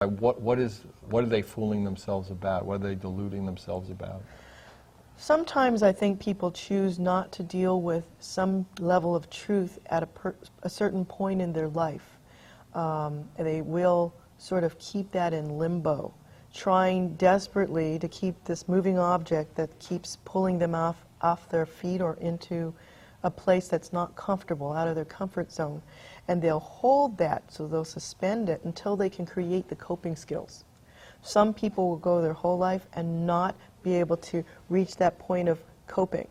What are they fooling themselves about? What are they deluding themselves about? Sometimes I think people choose not to deal with some level of truth at a certain point in their life. They will sort of keep that in limbo, trying desperately to keep this moving object that keeps pulling them off their feet or into a place that's not comfortable, out of their comfort zone. And they'll hold that, so they'll suspend it until they can create the coping skills. Some people will go their whole life and not be able to reach that point of coping.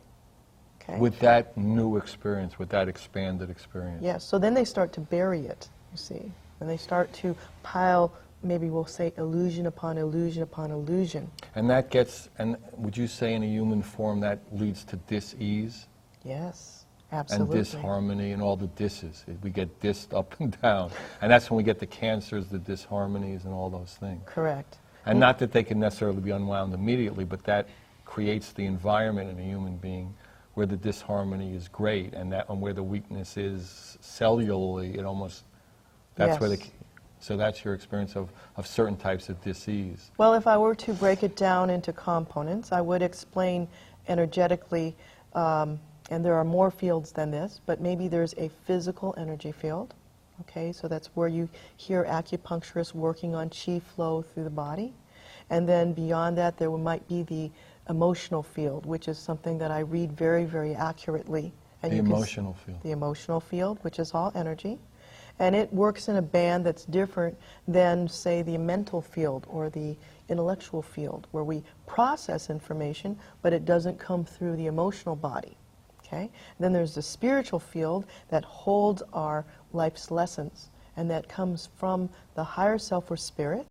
Okay? With that new experience, with that expanded experience. Yes, so then they start to bury it, you see. And they start to pile, maybe we'll say, illusion upon illusion upon illusion. And that gets, and would you say in a human form that leads to dis-ease? Yes, absolutely. And disharmony and all the disses. We get dissed up and down. And that's when we get the cancers, the disharmonies, and all those things. Correct. And not that they can necessarily be unwound immediately, but that creates the environment in a human being where the disharmony is great, and where the weakness is cellularly, it almost, that's yes. where so that's your experience of certain types of dis-ease. Well, if I were to break it down into components, I would explain energetically, and there are more fields than this, but maybe there's a physical energy field. Okay, so that's where you hear acupuncturists working on chi flow through the body. And then beyond that, there might be the emotional field, which is something that I read very, very accurately. And The emotional field. The emotional field, which is all energy. And it works in a band that's different than, say, the mental field or the intellectual field, where we process information, but it doesn't come through the emotional body. Okay? Then there's the spiritual field that holds our life's lessons, and that comes from the higher self or spirit.